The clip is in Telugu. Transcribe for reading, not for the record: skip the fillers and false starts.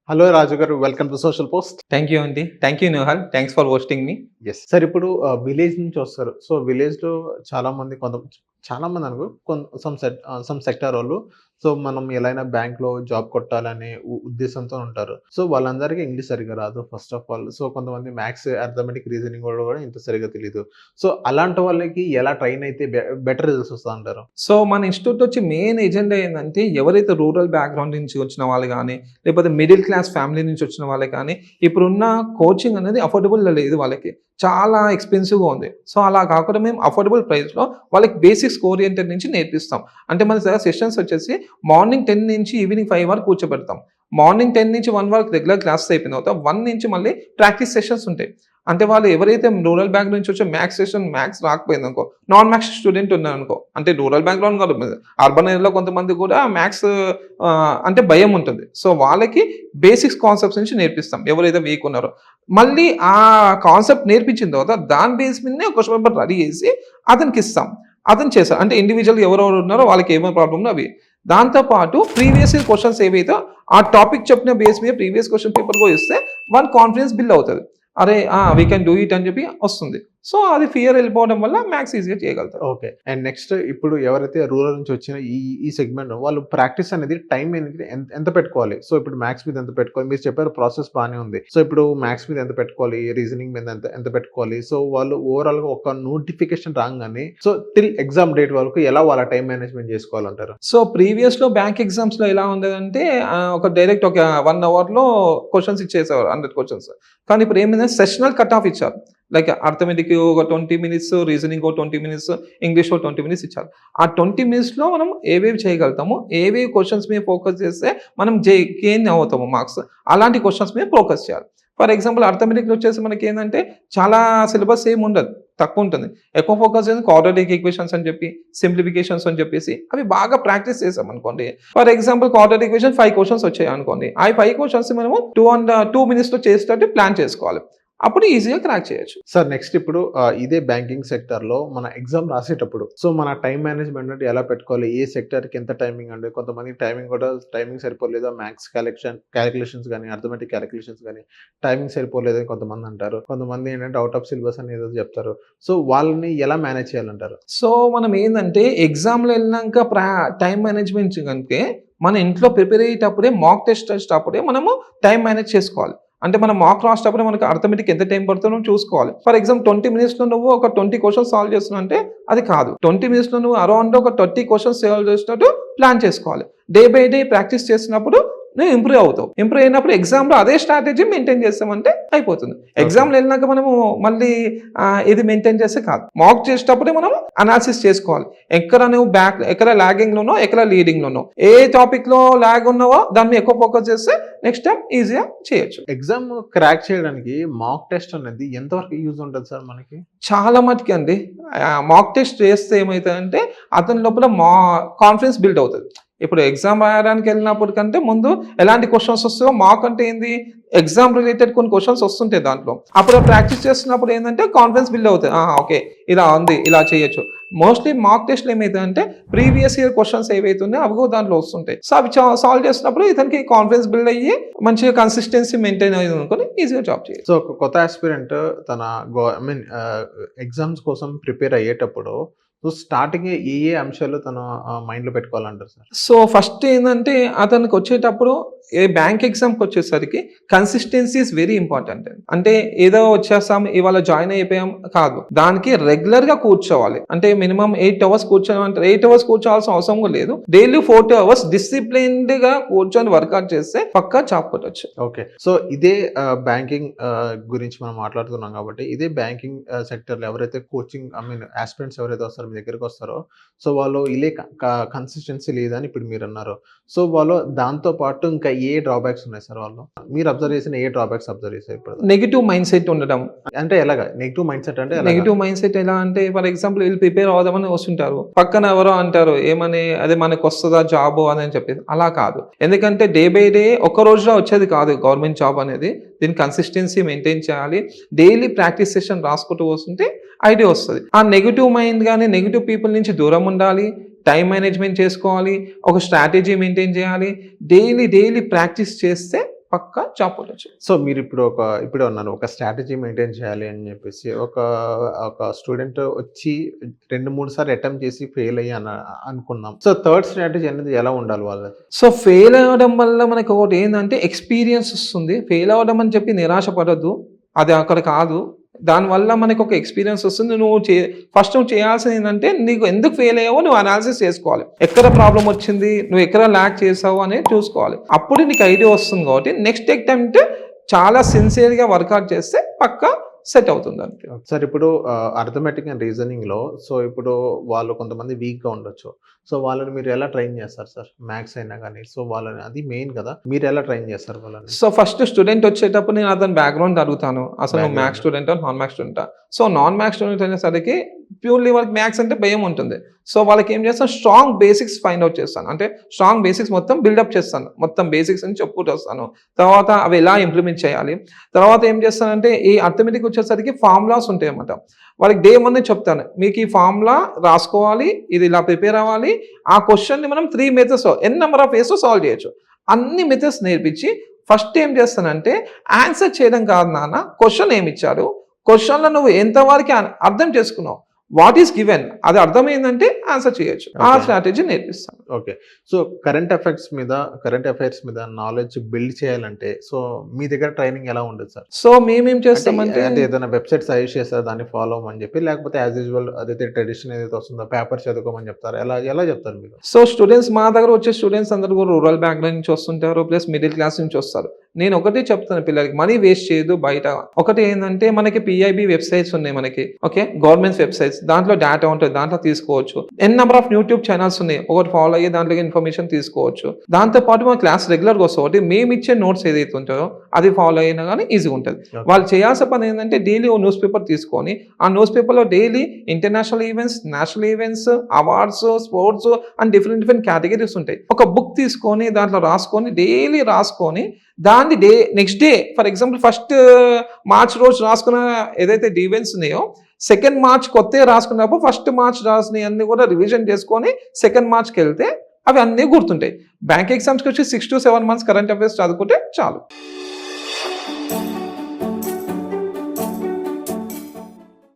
Hello Raju garu. Welcome to social post. Thank you అండి. Thank you Nihal. Thanks for hosting మీ. యెస్. సార్ ఇప్పుడు విలేజ్ నుంచి వస్తారు. సో విలేజ్‌లో చాలామంది చాలామంది అనుకో సమ్ సెక్టార్ వోళ్ళు సో మనం ఎలా అయినా బ్యాంక్‌లో జాబ్ కొట్టాలనే ఉద్దేశంతో ఉంటారు. సో వాళ్ళందరికీ ఇంగ్లీష్ సరిగ్గా రాదు ఫస్ట్ ఆఫ్ ఆల్. సో కొంతమంది మ్యాథ్స్, అర్థమెటిక్, రీజనింగ్ కూడా ఇంత సరిగ్గా తెలీదు. సో అలాంటి వాళ్ళకి ఎలా ట్రైన్ అయితే బెటర్ రిజల్ట్స్ వస్తాయంటారు? సో మన ఇన్‌స్టిట్యూట్ వచ్చి మెయిన్ ఎజెండా ఏందంటే ఎవరైతే రూరల్ బ్యాక్‌గ్రౌండ్ నుంచి వచ్చిన వాళ్ళు గానీ, లేకపోతే మిడిల్ క్లాస్ ఫ్యామిలీ నుంచి వచ్చిన వాళ్ళే కానీ, ఇప్పుడున్న కోచింగ్ అనేది అఫోర్డబుల్‌లో లేదు వాళ్ళకి. చాలా ఎక్స్‌పెన్సివ్‌గా ఉంది. సో అలా కాకుండా మేము అఫోర్డబుల్ ప్రైస్‌లో వాళ్ళకి బేసిక్స్ ఓరియెంటెడ్ నుంచి నేర్పిస్తాం. అంటే మన దగ్గర సెషన్స్ వచ్చేసి మార్నింగ్ 10 నుంచి ఈవినింగ్ 5 వరకు కూర్చోబెడతాం. మార్నింగ్ 10 నుంచి 1 వరకు రెగ్యులర్ క్లాసెస్ అయిపోయిన తర్వాత 1 నుంచి మళ్ళీ ప్రాక్టీస్ సెషన్స్ ఉంటాయి. అంటే వాళ్ళు ఎవరైతే రూరల్ బ్యాక్‌గ్రౌండ్ నుంచి వచ్చి మ్యాథ్స్ రాకపోయిందనుకో, నాన్ మ్యాథ్స్ స్టూడెంట్ ఉన్నారనుకో, అంటే రూరల్ బ్యాక్‌గ్రౌండ్ కాదు, అర్బన్ ఏరియాలో కొంతమంది కూడా మ్యాథ్స్ అంటే భయం ఉంటుంది. సో వాళ్ళకి బేసిక్స్ కాన్సెప్ట్స్ నుంచి నేర్పిస్తాం ఎవరైతే వీక్ ఉన్నారో. మళ్ళీ ఆ కాన్సెప్ట్ నేర్పించిన తర్వాత దాని బేస్ మీదనే క్వెషన్ పేపర్ రెడీ చేసి అతనికి ఇస్తాం. అతను చేస్తారు. అంటే ఇండివిజువల్‌గా ఎవరెవరు ఉన్నారో వాళ్ళకి ఏమేమి ప్రాబ్లమ్ ఉందో అవి. దాంతో పాటు ప్రీవియస్ ఇయర్ క్వెషన్స్ ఏవైతే ఆ టాపిక్ చెప్పిన బేస్ మీద ప్రీవియస్ క్వెషన్ పేపర్ కూడా ఇస్తే వన్ కాన్ఫిడెన్స్ బిల్డ్ అవుతది. అరే! వీ కెన్ డూ ఇట్ అని చెప్పి వస్తుంది. సో అది ఫియర్ వెళ్ళిపోవడం వల్ల మ్యాథ్స్ ఈజీగా చేయగలుగుతారు. ఓకే. అండ్ నెక్స్ట్ ఇప్పుడు ఎవరైతే రూరల్ నుంచి వచ్చిన ఈ సెగ్మెంట్ వాళ్ళు ప్రాక్టీస్ అనేది టైం అనేది ఎంత పెట్టుకోవాలి? సో ఇప్పుడు మ్యాథ్స్ మీద ఎంత పెట్టుకోవాలి? మీరు చెప్పారు ప్రాసెస్ బానే ఉంది. సో ఇప్పుడు మ్యాథ్స్ మీద ఎంత పెట్టుకోవాలి? రీజనింగ్ మీద ఎంత పెట్టుకోవాలి? సో వాళ్ళు ఓవరాల్‌గా ఒక నోటిఫికేషన్ రాంగానే సో టిల్ ఎగ్జామ్ డేట్ వరకు ఎలా వాళ్ళ టైం మేనేజ్‌మెంట్ చేసుకోవాలంటారు? సో ప్రీవియస్‌లో బ్యాంక్ ఎగ్జామ్స్‌లో ఎలా ఉండేదంటే ఒక డైరెక్ట్ ఒక 1 అవర్‌లో క్వెషన్స్ ఇచ్చేసేవారు 100 క్వెషన్స్. కానీ ఇప్పుడు ఏమైందంటే సెషనల్ కట్ ఆఫ్ ఇచ్చారు. లైక్ అర్థమెటిక్ ఒక 20 మినిట్స్, రీజనింగ్ ఒక 20 మినిట్స్, ఇంగ్లీష్ ఒక 20 మినిట్స్ ఇచ్చారు. ఆ 20 మినిట్స్‌లో మనం ఏవేవి చేయగలుగుతామో, ఏవేవి క్వెషన్స్ మీద ఫోకస్ చేస్తే మనం గెయిన్ అవుతాము మార్క్స్, అలాంటి క్వెషన్స్ మీద ఫోకస్ చేయాలి. ఫర్ ఎగ్జాంపుల్ అర్థమెటిక్‌లో వచ్చేసి మనకి ఏందంటే చాలా సిలబస్ ఏమి ఉండదు. తక్కువ ఉంటుంది. ఎక్కువ ఫోకస్ చేసి క్వాడ్రాటిక్ ఈక్వేషన్స్ అని చెప్పి, సింప్లిఫికేషన్స్ అని చెప్పేసి అవి బాగా ప్రాక్టీస్ చేసామనుకోండి. For example quadratic equation 5 questions వచ్చాయనుకోండి. ఆ 5 క్వెషన్స్ మనము 2 మినిట్స్‌లో చేసేటట్టు ప్లాన్ చేసుకోవాలి. అప్పుడు ఈజీగా క్రాక్ చేయొచ్చు. సార్ నెక్స్ట్ ఇప్పుడు ఇదే బ్యాంకింగ్ సెక్టార్‌లో మన ఎగ్జామ్ రాసేటప్పుడు సో మన టైమ్ మేనేజ్‌మెంట్ అంటే ఎలా పెట్టుకోవాలి? ఏ సెక్టార్‌కి ఎంత టైమింగ్ అండి? కొంతమందికి టైమింగ్ సరిపోలేదా మ్యాథ్స్ కాలిక్యులేషన్స్ గాని, అర్థమెటిక్ కాలిక్యులేషన్స్ గాని టైమింగ్ సరిపోలేదని కొంతమంది అంటారు. కొంతమంది ఏంటంటే ఔట్ ఆఫ్ సిలబస్ అని ఏదో చెప్తారు. సో వాళ్ళని ఎలా మేనేజ్ చేయాలంటారు? సో మనం ఏందంటే ఎగ్జామ్‌లో ఎళ్ళినంక టైమ్ మేనేజ్‌మెంట్ కంటే మన ఇంట్లో ప్రిపేర్ అయ్యేటప్పుడే మాక్ టెస్ట్ చేసేటప్పుడే మనము టైమ్ మేనేజ్ చేసుకోవాలి. అంటే మనం మాక్ రాసేటప్పుడే మనకు అర్థమెటిక్ ఎంత టైం పడుతుందో చూసుకోవాలి. ఫర్ ఎగ్జాంపుల్ 20 మినిట్స్‌లో నువ్వు ఒక 20 క్వెషన్స్ సాల్వ్ చేస్తున్నావు అంటే అది కాదు. 20 మినిట్స్‌లో నువ్వు అరౌండ్ ఒక 30 క్వెషన్స్ సాల్వ్ చేసేటట్టు ప్లాన్ చేసుకోవాలి. డే బై డే ప్రాక్టీస్ చేసినప్పుడు నువ్వు ఇంప్రూవ్ అవుతావు. ఇంప్రూవ్ అయినప్పుడు ఎగ్జామ్‌లో అదే స్ట్రాటజీ మెయింటైన్ చేస్తామంటే అయిపోతుంది. ఎగ్జామ్‌లో వెళ్ళినాక మనము మళ్ళీ ఇది మెయింటైన్ చేస్తే కాదు. మాక్ చేసేటప్పుడే మనం అనాలిసిస్ చేసుకోవాలి. ఎక్కడ నువ్వు ఎక్కడ లాగింగ్‌లో ఉన్నావు, ఎక్కడ లీడింగ్‌లో ఉన్నావు. ఏ టాపిక్‌లో లాగ్ ఉన్నావో దాని మీద ఎక్కువ ఫోకస్ చేస్తే నెక్స్ట్ టైం ఈజీగా చేయొచ్చు. ఎగ్జామ్ క్రాక్ చేయడానికి మాక్ టెస్ట్ అనేది ఎంతవరకు యూజ్ ఉంటది సార్ మనకి? చాలా మటుకు అండి. మాక్ టెస్ట్ చేస్తే ఏమైతదంటే అతని లోపల కాన్ఫిడెన్స్ బిల్డ్ అవుతది. ఇప్పుడు ఎగ్జామ్ రాయడానికి వెళ్ళినప్పుడు కంటే ముందు ఎలాంటి క్వెషన్స్ వస్తాయో మాక్ అంటే ఏంది ఎగ్జామ్ రిలేటెడ్ కొన్ని క్వెషన్స్ వస్తుంటాయి దాంట్లో. అప్పుడు ప్రాక్టీస్ చేస్తున్నప్పుడు ఏంటంటే కాన్ఫిడెన్స్ బిల్డ్ అవుతుంది. ఓకే ఇలా ఉంది, ఇలా చేయొచ్చు. మోస్ట్లీ మాక్ టెస్ట్లు ఏమైతుందంటే ప్రీవియస్ ఇయర్ క్వెషన్స్ ఏవైతే ఉన్నాయో అవి కూడా దాంట్లో వస్తుంటాయి. సో అవి సాల్వ్ చేసినప్పుడు ఇతనికి కాన్ఫిడెన్స్ బిల్డ్ అయ్యి మంచిగా కన్సిస్టెన్సీ మెయింటైన్ అయ్యింది అనుకోని ఈజీగా జాబ్ చేయొచ్చు. సో ఒక కొత్త ఆస్పిరెంట్ తన ఎగ్జామ్స్ కోసం ప్రిపేర్ అయ్యేటప్పుడు సో స్టార్టింగ్ ఏ అంశాలు తన మైండ్‌లో పెట్టుకోవాలంటారు సార్? సో ఫస్ట్ ఏందంటే అతనికి వచ్చేటప్పుడు బ్యాంక్ ఎగ్జామ్‌కి వచ్చేసరికి కన్సిస్టెన్సీ ఈస్ వెరీ ఇంపార్టెంట్. అంటే ఏదో వచ్చేస్తాం ఇవాళ జాయిన్ అయిపోయాం కాదు. దానికి రెగ్యులర్‌గా కూర్చోవాలి. అంటే మినిమం 8 అవర్స్ కూర్చోమంటారు. 8 అవర్స్ కూర్చోవాల్సిన అవసరం కూడా లేదు. డైలీ 4 అవర్స్ డిసిప్లిన్డ్‌గా కూర్చొని వర్కౌట్ చేస్తే పక్కా జాబ్ కొట్టొచ్చు. ఓకే. సో ఇదే బ్యాంకింగ్ గురించి మనం మాట్లాడుతున్నాం కాబట్టి ఇదే బ్యాంకింగ్ సెక్టర్‌లో ఎవరైతే కోచింగ్ ఆస్పిరెంట్స్ ఎవరైతే వస్తారో మీ దగ్గరికి వస్తారో సో వాళ్ళు కన్సిస్టెన్సీ లేదని ఇప్పుడు మీరన్నారు. సో వాళ్ళు దాంతో పాటు ఇంకా ఏ డ్రాబ్యాక్స్ ఉన్నాయి సార్ వాళ్ళు? మీరు అబ్జర్వ్ చేసిన ఏ డ్రాబ్యాక్స్ అబ్జర్వ్ చేశారు ఇప్పుడు? నెగెటివ్ మైండ్ సెట్ ఉండడం. అంటే ఎలాగా? నెగెటివ్ మైండ్ సెట్ అంటే నెగెటివ్ మైండ్ సెట్ ఎలా అంటే ఫర్ ఎగ్జాంపుల్ వీళ్ళు ప్రిపేర్ అవుదామని వస్తుంటారు. పక్కన ఎవరో అంటారు ఏమని అదే మనకు వస్తుందా జాబ్ అని చెప్పేసి. అలా కాదు. ఎందుకంటే డే బై డే ఒక్క రోజులో వచ్చేది కాదు గవర్నమెంట్ జాబ్ అనేది. దీని కన్సిస్టెన్సీ మెయింటైన్ చేయాలి. డైలీ ప్రాక్టీస్ సెషన్ రాసుకుంటూ వస్తుంటే ఐడియా వస్తుంది. ఆ నెగెటివ్ మైండ్ కానీ నెగెటివ్ పీపుల్ నుంచి దూరం ఉండాలి. టైం మేనేజ్మెంట్ చేసుకోవాలి. ఒక స్ట్రాటజీ మెయింటైన్ చేయాలి. డైలీ ప్రాక్టీస్ చేస్తే పక్కా జాబ్ కొట్టొచ్చు. సో ఇప్పుడే అన్నారు ఒక స్ట్రాటజీ మెయింటైన్ చేయాలి అని చెప్పేసి. ఒక స్టూడెంట్ వచ్చి 2, 3 సార్లు అటెంప్ట్ చేసి ఫెయిల్ అయ్యి అనుకున్నాం. సో థర్డ్ స్ట్రాటజీ అనేది ఎలా ఉండాలి వాళ్ళది? సో ఫెయిల్ అవ్వడం వల్ల మనకు ఒకటి ఏందంటే ఎక్స్‌పీరియన్స్ వస్తుంది. ఫెయిల్ అవ్వడం అని చెప్పి నిరాశ పడొద్దు. అది అక్కడ కాదు. దానివల్ల మనకు ఒక ఎక్స్‌పీరియన్స్ వస్తుంది. ఫస్ట్ నువ్వు చేయాల్సింది ఏందంటే నీకు ఎందుకు ఫెయిల్ అయ్యావో నువ్వు అనాలిసిస్ చేసుకోవాలి. ఎక్కడ ప్రాబ్లమ్ వచ్చింది? నువ్వు ఎక్కడ ల్యాక్ చేసావు అనేది చూసుకోవాలి. అప్పుడు నీకు ఐడియా వస్తుంది కాబట్టి నెక్స్ట్ అటెంప్ట్ చాలా సిన్సియర్‌గా వర్కౌట్ చేస్తే పక్కా సెట్ అవుతుంది అంతే. సార్ ఇప్పుడు అర్థమెటిక్ అండ్ రీజనింగ్‌లో ఇప్పుడు వాళ్ళు కొంతమంది వీక్‌గా ఉండొచ్చు. సో వాళ్ళని మీరు ఎలా ట్రైన్ చేస్తారు సార్? మ్యాథ్స్ అయినా గాని సో వాళ్ళని అది మెయిన్ కదా! మీరు ఎలా ట్రైన్ చేస్తారు వాళ్ళని? సో ఫస్ట్ స్టూడెంట్ వచ్చేటప్పుడు నేను అతని బ్యాక్‌గ్రౌండ్ అడుగుతాను. అసలు నువ్వు మ్యాథ్స్ స్టూడెంటా? నాన్ మ్యాథ్స్ స్టూడెంటా? సో నాన్ మ్యాథ్స్ స్టూడెంట్ అనేసరికి ప్యూర్‌లీ వాళ్ళకి మ్యాథ్స్ అంటే భయం ఉంటుంది. సో వాళ్ళకి ఏం చేస్తాను, స్ట్రాంగ్ బేసిక్స్ ఫైండ్ అవుట్ చేస్తాను. అంటే స్ట్రాంగ్ బేసిక్స్ మొత్తం బిల్డప్ చేస్తాను. మొత్తం బేసిక్స్ అని చెప్పుకుంటూ వస్తాను. తర్వాత అవి ఎలా ఇంప్లిమెంట్ చేయాలి. తర్వాత ఏం చేస్తానంటే ఈ అర్థమెటిక్ వచ్చేసరికి ఫార్ములాస్ ఉంటాయన్నమాట. వాళ్ళకి డే 1 చెప్తాను. మీకు ఈ ఫార్ములా రాసుకోవాలి. ఇది ఇలా ప్రిపేర్ అవ్వాలి. ఆ క్వెషన్‌ని మనం 3 మెథడ్స్‌లో నెంబర్ ఆఫ్ వేస్‌లో సాల్వ్ చేయొచ్చు. అన్ని మెథడ్స్ నేర్పించి ఫస్ట్ ఏం చేస్తానంటే ఆన్సర్ చేయడం కాదు నాన్న, క్వెషన్ ఏమి ఇచ్చాడు, క్వెషన్‌లో నువ్వు ఎంతవరకు అర్థం చేసుకున్నావు, వాట్ ఈస్ గివెన్ అది అర్థమైందంటే ఆన్సర్ చేయొచ్చు. ఆ స్ట్రాటజీ నేర్పిస్తాను. ఓకే. సో కరెంట్ అఫైర్స్ మీద నాలెడ్జ్ బిల్డ్ చేయాలంటే సో మీ దగ్గర ట్రైనింగ్ ఎలా ఉండదు సార్? సో మేమేం చేస్తామంటే అంటే ఏదైనా వెబ్‌సైట్ సజెస్ట్ చేస్తారా దాన్ని ఫాలో అవ్వమని చెప్పి? లేకపోతే యాజ్ యూజువల్ అదైతే ట్రెడిషన్ ఏదైతే వస్తుందో పేపర్ చదువుకోమని చెప్తారా? ఎలా చెప్తారు మీరు? సో స్టూడెంట్స్ మా దగ్గర వచ్చే స్టూడెంట్స్ అందరూ కూడా రూరల్ బ్యాక్‌గ్రౌండ్ నుంచి వస్తుంటారు. ప్లస్ మిడిల్ క్లాస్ నుంచి వస్తారు. నేను ఒకటే చెప్తాను పిల్లలకి, మనీ వేస్ట్ చేయొద్దు బయట. ఒకటి ఏంటంటే మనకి పిఐబి వెబ్‌సైట్స్ ఉన్నాయి మనకి. ఓకే, గవర్నమెంట్ వెబ్‌సైట్స్, దాంట్లో డేటా ఉంటుంది, దాంట్లో తీసుకోవచ్చు. నెంబర్ ఆఫ్ యూట్యూబ్ ఛానల్స్ ఉన్నాయి, ఒకటి ఫాలో అయ్యి దాంట్లో ఇన్ఫర్మేషన్ తీసుకోవచ్చు. దాంతో పాటు మన క్లాస్ రెగ్యులర్గా వస్తుంది. ఒకటి మేము ఇచ్చే నోట్స్ ఏదైతే ఉంటుందో అది ఫాలో అయినా కానీ ఈజీగా ఉంటుంది. వాళ్ళు చేయాల్సిన పని ఏంటంటే డైలీ ఓ న్యూస్ పేపర్ తీసుకొని ఆ న్యూస్ పేపర్లో daily international events, national events, awards, sports and different categories ఉంటాయి. ఒక బుక్ తీసుకొని దాంట్లో రాసుకొని డైలీ రాసుకొని దాన్ని next day for example first March రోజు రాసుకున్న ఏదైతే ఈవెంట్స్ ఉన్నాయో సెకండ్ మార్చ్ కొత్తగా రాసుకున్నప్పుడు ఫస్ట్ మార్చ్ రాసినవి అన్ని కూడా రివిజన్ చేసుకొని సెకండ్ మార్చ్కి వెళ్తే అవి అన్నీ గుర్తుంటాయి. బ్యాంక్ ఎగ్జామ్స్కి వచ్చి 6 to 7 months కరెంట్ అఫైర్స్ చదువుకుంటే చాలు.